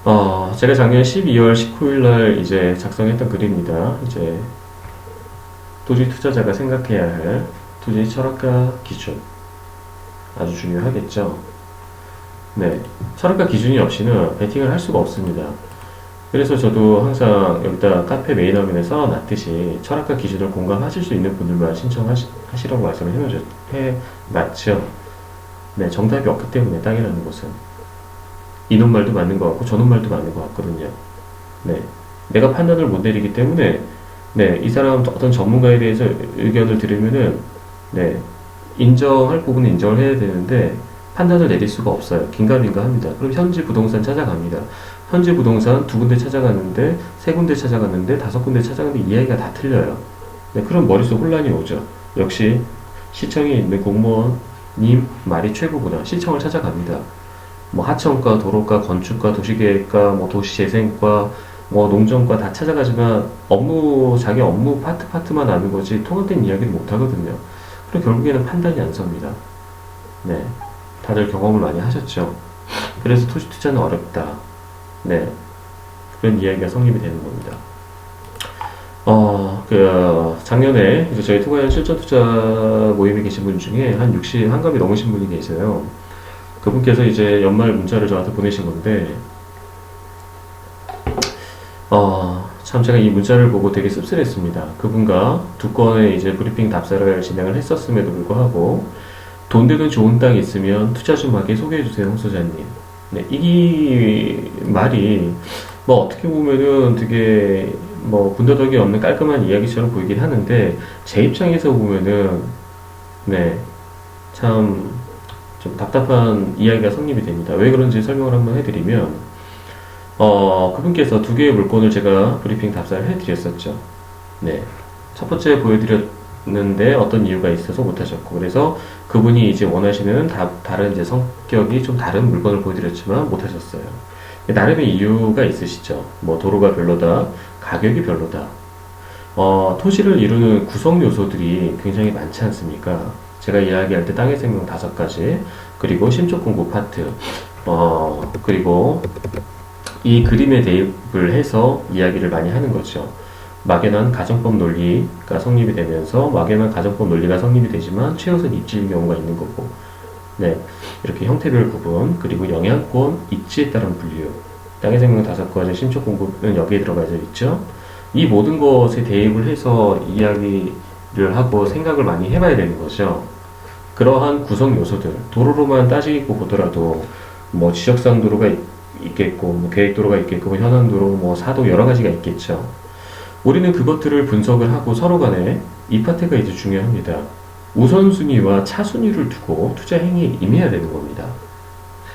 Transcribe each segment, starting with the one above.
제가 작년 12월 19일 날 이제 작성했던 글입니다. 이제 토지 투자자가 생각해야 할 토지 철학과 기준. 아주 중요하겠죠. 네. 철학과 기준이 없이는 베팅을 할 수가 없습니다. 그래서 저도 항상 여기다 카페 메인 화면에서 놨듯이 철학과 기준을 공감하실 수 있는 분들만 신청하시라고 말씀을 해놨죠. 네. 정답이 없기 때문에 땅이라는 것은. 이놈 말도 맞는 것 같고 저놈 말도 맞는 것 같거든요. 네. 내가 판단을 못 내리기 때문에 네, 이 사람 어떤 전문가에 대해서 의견을 들으면은 네, 인정할 부분은 인정을 해야 되는데 판단을 내릴 수가 없어요. 긴가민가 합니다. 그럼 현지 부동산 찾아갑니다. 현지 부동산 두 군데 찾아갔는데 세 군데 찾아갔는데 다섯 군데 찾아갔는데 이야기가 다 틀려요. 네, 그럼 머릿속 혼란이 오죠. 역시 시청에 있는 공무원님 말이 최고구나. 시청을 찾아갑니다. 뭐 하청과, 도로과, 건축과, 도시계획과, 뭐 도시재생과, 뭐 농정과 다 찾아가지만 자기 업무 파트만 아는 거지 통합된 이야기를 못 하거든요. 그리고 결국에는 판단이 안 섭니다. 네. 다들 경험을 많이 하셨죠. 그래서 토지 투자는 어렵다. 네. 그런 이야기가 성립이 되는 겁니다. 작년에 이제 저희 투과연 실전 투자 모임에 계신 분 중에 한 60, 한갑이 넘으신 분이 계세요. 그분께서 이제 연말 문자를 저한테 보내신 건데, 참 제가 이 문자를 보고 되게 씁쓸했습니다. 그분과 두 건의 이제 브리핑 답사를 진행을 했었음에도 불구하고, 돈 되는 좋은 땅이 있으면 투자 좀 하게 소개해주세요, 홍 소장님. 네, 이 말이, 뭐 어떻게 보면은 되게, 뭐, 군더더기 없는 깔끔한 이야기처럼 보이긴 하는데, 제 입장에서 보면은, 네, 참, 좀 답답한 이야기가 성립이 됩니다. 왜 그런지 설명을 한번 해드리면, 그분께서 두 개의 물건을 제가 브리핑 답사를 해드렸었죠. 네. 첫 번째 보여드렸는데 어떤 이유가 있어서 못하셨고, 그래서 그분이 이제 원하시는 다른 이제 성격이 좀 다른 물건을 보여드렸지만 못하셨어요. 나름의 이유가 있으시죠. 뭐 도로가 별로다, 가격이 별로다. 토지를 이루는 구성 요소들이 굉장히 많지 않습니까? 제가 이야기할 때 땅의 생명 5가지, 그리고 심적 공급 파트, 그리고 이 그림에 대입을 해서 이야기를 많이 하는 거죠. 막연한 가정법 논리가 성립이 되면서 막연한 가정법 논리가 성립이 되지만 최우선 입지일 경우가 있는 거고, 네, 이렇게 형태별 구분, 그리고 영향권, 입지에 따른 분류, 땅의 생명 5가지, 심적 공급은 여기에 들어가져 있죠. 이 모든 것에 대입을 해서 이야기를 하고 생각을 많이 해봐야 되는 거죠. 그러한 구성 요소들, 도로로만 따지고 보더라도 뭐 지적상 도로가 있겠고, 뭐 계획도로가 있겠고, 뭐 현안도로, 뭐 사도 여러 가지가 있겠죠. 우리는 그것들을 분석을 하고 서로 간에 이 파트가 이제 중요합니다. 우선순위와 차순위를 두고 투자 행위에 임해야 되는 겁니다.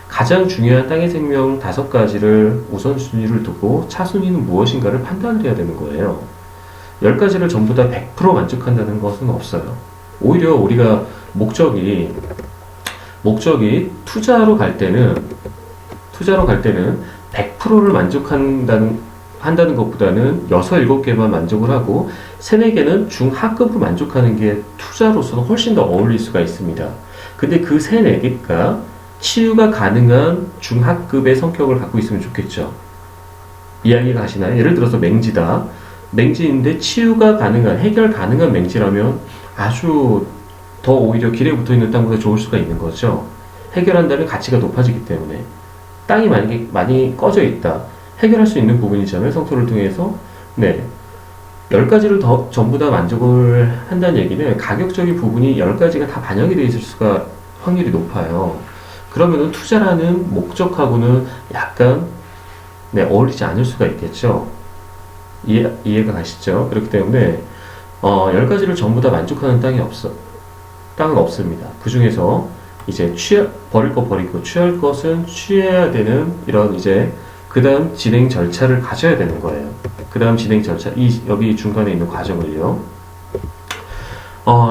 가장 중요한 땅의 생명 5가지를 우선순위를 두고 차순위는 무엇인가를 판단을 해야 되는 거예요. 10가지를 전부 다 100% 만족한다는 것은 없어요. 오히려 우리가 목적이 투자로 갈 때는 100%를 한다는 것보다는 6, 7개만 만족을 하고 3, 4개는 중하급으로 만족하는 게 투자로서는 훨씬 더 어울릴 수가 있습니다. 근데 그 3, 4개가 치유가 가능한 중하급의 성격을 갖고 있으면 좋겠죠. 이야기가 가시나요? 예를 들어서 맹지다. 맹지인데 치유가 가능한, 해결 가능한 맹지라면 아주 더 오히려 길에 붙어있는 땅보다 좋을 수가 있는 거죠. 해결한다면 가치가 높아지기 때문에. 땅이 만약에 많이 꺼져 있다. 해결할 수 있는 부분이잖아요. 성토를 통해서. 네. 10가지를 전부 다 만족을 한다는 얘기는 가격적인 부분이 10가지가 다 반영이 되어 있을 수가 확률이 높아요. 그러면은 투자라는 목적하고는 약간 네, 어울리지 않을 수가 있겠죠. 이해가 가시죠? 그렇기 때문에 10가지를 전부 다 만족하는 땅은 없습니다. 그 중에서 이제 버릴 거 버리고 취할 것은 취해야 되는 이런 이제 그 다음 진행 절차를 가져야 되는 거예요. 그 다음 진행 절차, 여기 중간에 있는 과정을요.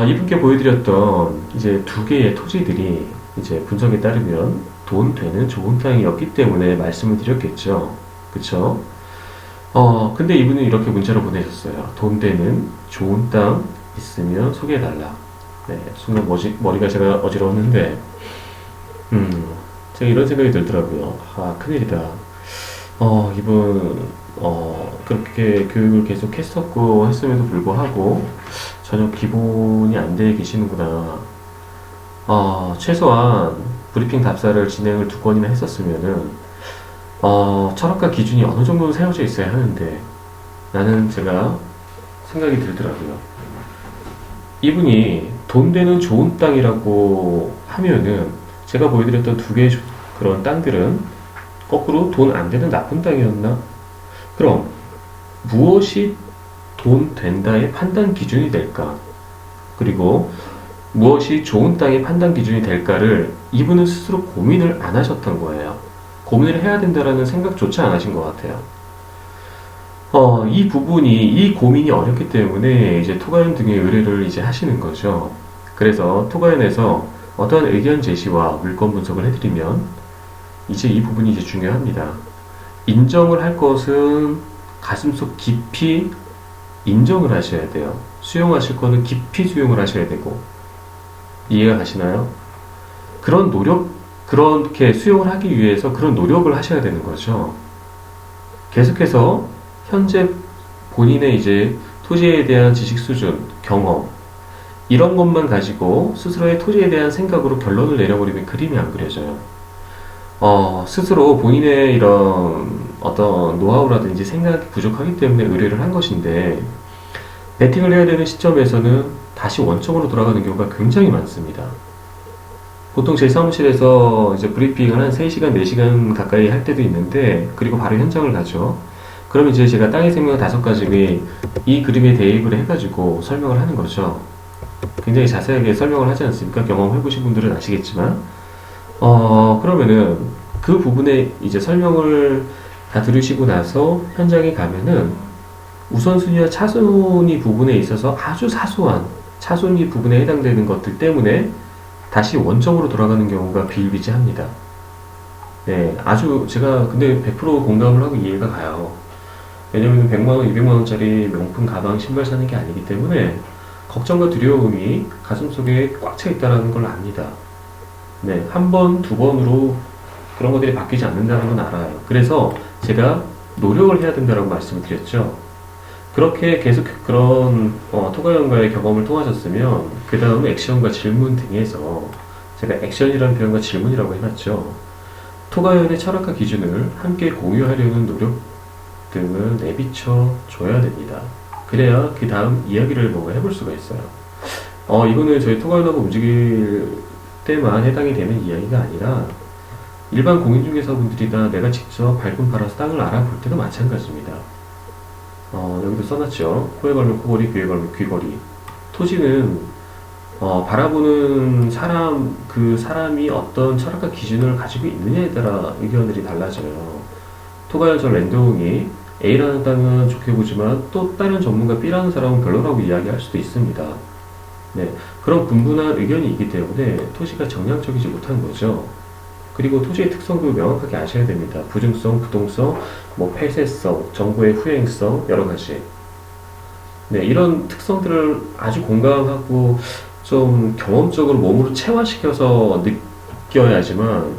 이분께 보여드렸던 이제 2개의 토지들이 이제 분석에 따르면 돈 되는 좋은 땅이었기 때문에 말씀을 드렸겠죠. 그쵸? 근데 이분은 이렇게 문자를 보내셨어요. 돈 되는 좋은 땅 있으면 소개해달라. 네, 순간 머리가 제가 어지러웠는데, 제가 이런 생각이 들더라고요. 큰일이다. 이분, 그렇게 교육을 계속 했었고, 했음에도 불구하고, 전혀 기본이 안 돼 계시는구나. 최소한, 브리핑 답사를 진행을 2건이나 했었으면은, 철학과 기준이 어느 정도는 세워져 있어야 하는데, 나는 제가 생각이 들더라고요. 이분이 돈 되는 좋은 땅이라고 하면은, 제가 보여드렸던 2개의 그런 땅들은, 거꾸로 돈 안 되는 나쁜 땅이었나? 그럼 무엇이 돈 된다의 판단 기준이 될까? 그리고 무엇이 좋은 땅의 판단 기준이 될까를 이분은 스스로 고민을 안 하셨던 거예요. 고민을 해야 된다라는 생각조차 안 하신 것 같아요. 이 고민이 어렵기 때문에 이제 토가연 등의 의뢰를 이제 하시는 거죠. 그래서 토가연에서 어떠한 의견 제시와 물건 분석을 해드리면 이제 이 부분이 이제 중요합니다. 인정을 할 것은 가슴속 깊이 인정을 하셔야 돼요. 수용하실 거는 깊이 수용을 하셔야 되고, 이해가 가시나요? 그런 노력, 그렇게 수용을 하기 위해서 그런 노력을 하셔야 되는 거죠. 계속해서 현재 본인의 이제 토지에 대한 지식 수준, 경험, 이런 것만 가지고 스스로의 토지에 대한 생각으로 결론을 내려버리면 그림이 안 그려져요. 스스로 본인의 이런 어떤 노하우라든지 생각이 부족하기 때문에 의뢰를 한 것인데, 베팅을 해야 되는 시점에서는 다시 원점으로 돌아가는 경우가 굉장히 많습니다. 보통 제 사무실에서 이제 브리핑을 한 3시간, 4시간 가까이 할 때도 있는데, 그리고 바로 현장을 가죠. 그럼 이제 제가 땅의 생명 5가지 이 그림에 대입을 해가지고 설명을 하는 거죠. 굉장히 자세하게 설명을 하지 않습니까? 경험해보신 분들은 아시겠지만, 그러면은 그 부분에 이제 설명을 다 들으시고 나서 현장에 가면은 우선순위와 차순위 부분에 있어서 아주 사소한 차순위 부분에 해당되는 것들 때문에 다시 원점으로 돌아가는 경우가 비일비재합니다. 네, 아주 제가 근데 100% 공감을 하고 이해가 가요. 왜냐면 100만원, 200만원짜리 명품 가방, 신발 사는 게 아니기 때문에 걱정과 두려움이 가슴속에 꽉 차 있다는 걸 압니다. 네, 한 번, 2번으로 그런 것들이 바뀌지 않는다는 건 알아요. 그래서 제가 노력을 해야 된다고 말씀을 드렸죠. 그렇게 계속 그런 토가연과의 경험을 통하셨으면 그 다음 액션과 질문 등에서 제가 액션이라는 표현과 질문이라고 해놨죠. 토가연의 철학과 기준을 함께 공유하려는 노력 등을 내비쳐 줘야 됩니다. 그래야 그 다음 이야기를 뭔가 해볼 수가 있어요. 이거는 저희 토가연하고 움직일 때만 해당이 되는 이야기가 아니라 일반 공인중개사분들이나 내가 직접 발품 팔아서 땅을 알아볼 때도 마찬가지입니다. 여기도 써놨죠. 코에 걸면 코걸이, 귀에 걸면 귀걸이. 토지는 바라보는 사람, 그 사람이 어떤 철학과 기준을 가지고 있느냐에 따라 의견들이 달라져요. 토가연저 랜드홍이 A라는 땅은 좋게 보지만 또 다른 전문가 B라는 사람은 별로라고 이야기할 수도 있습니다. 네, 그런 분분한 의견이 있기 때문에 토지가 정량적이지 못한 거죠. 그리고 토지의 특성도 명확하게 아셔야 됩니다. 부증성, 부동성, 폐쇄성, 정보의 후행성, 여러 가지. 네, 이런 특성들을 아주 공감하고 좀 경험적으로 몸으로 체화시켜서 느껴야지만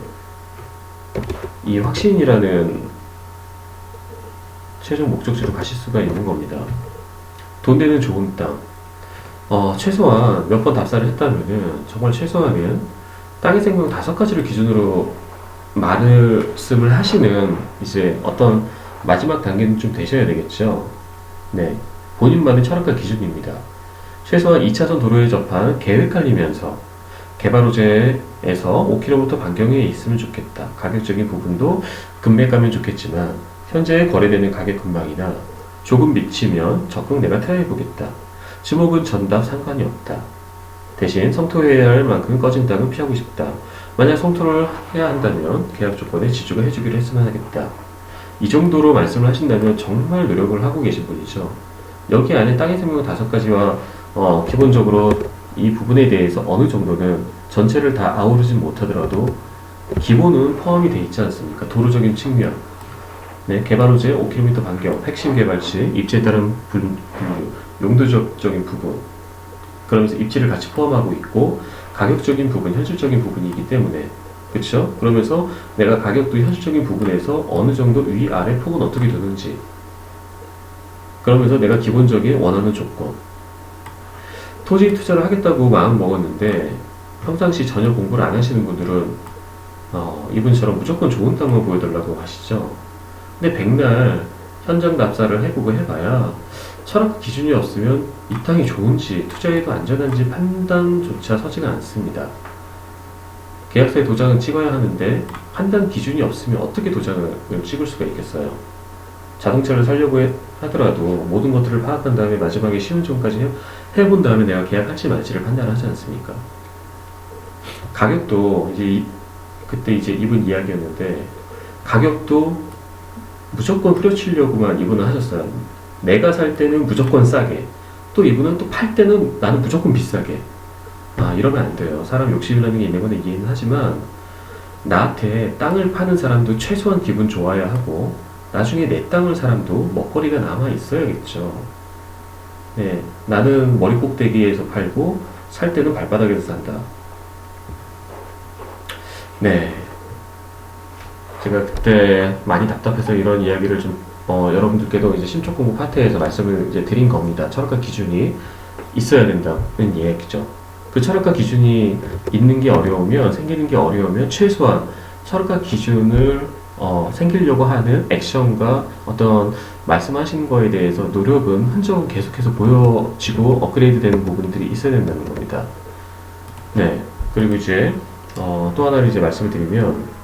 이 확신이라는 최종 목적지로 가실 수가 있는 겁니다. 돈 되는 좋은 땅. 최소한 몇 번 답사를 했다면은 정말 최소한은 땅의 생명 5가지를 기준으로 말씀을 하시는 이제 어떤 마지막 단계는 좀 되셔야 되겠죠. 네, 본인만의 철학과 기준입니다. 최소한 2차선 도로에 접한 계획 관리면서 개발 호재에서 5km 반경에 있으면 좋겠다. 가격적인 부분도 금매 가면 좋겠지만 현재 거래되는 가격 근방이나 조금 미치면 적극 내가 트라이해보겠다. 지목은 전답 상관이 없다. 대신 성토해야 할 만큼 꺼진 땅은 피하고 싶다. 만약 성토를 해야 한다면 계약 조건에 지주가 해주기로 했으면 하겠다. 이 정도로 말씀을 하신다면 정말 노력을 하고 계신 분이죠. 여기 안에 땅의 생명 5가지와 기본적으로 이 부분에 대해서 어느 정도는 전체를 다 아우르진 못하더라도 기본은 포함이 되어 있지 않습니까? 도로적인 측면, 네, 개발 호재 5km 반경, 핵심 개발지, 입지에 따른 분류, 용도적인 부분, 그러면서 입지를 같이 포함하고 있고 가격적인 부분, 현실적인 부분이기 때문에 그쵸? 그러면서 내가 가격도 현실적인 부분에서 어느 정도 위, 아래 폭은 어떻게 되는지. 그러면서 내가 기본적인 원하는 조건. 토지 투자를 하겠다고 마음 먹었는데 평상시 전혀 공부를 안 하시는 분들은 이분처럼 무조건 좋은 땅만 보여달라고 하시죠. 근데 백날 현장 답사를 해보고 해봐야 철학 기준이 없으면 이 땅이 좋은지 투자해도 안전한지 판단조차 서지가 않습니다. 계약서에 도장은 찍어야 하는데 판단 기준이 없으면 어떻게 도장을 찍을 수가 있겠어요? 자동차를 사려고 하더라도 모든 것들을 파악한 다음에 마지막에 시운전까지 해본 다음에 내가 계약할지 말지를 판단하지 않습니까? 가격도 이제 그때 이제 이분 이야기였는데 가격도 무조건 후려치려고만 이분은 하셨어요. 내가 살 때는 무조건 싸게, 또 이분은 또 팔 때는 나는 무조건 비싸게. 이러면 안 돼요. 사람 욕심이라는 게 있는 건 이해는 하지만 나한테 땅을 파는 사람도 최소한 기분 좋아야 하고 나중에 내 땅을 사람도 먹거리가 남아 있어야겠죠. 네, 나는 머리 꼭대기에서 팔고 살 때는 발바닥에서 산다. 네, 제가 그때 많이 답답해서 이런 이야기를 좀 여러분들께도 이제 심적 공부 파트에서 말씀을 이제 드린 겁니다. 철학과 기준이 있어야 된다는 얘기죠. 그 철학과 기준이 있는 게 어려우면, 생기는 게 어려우면 최소한 철학과 기준을 생기려고 하는 액션과 어떤 말씀하신 거에 대해서 노력은 흔적은 계속해서 보여지고 업그레이드 되는 부분들이 있어야 된다는 겁니다. 네. 그리고 이제 또 하나를 이제 말씀을 드리면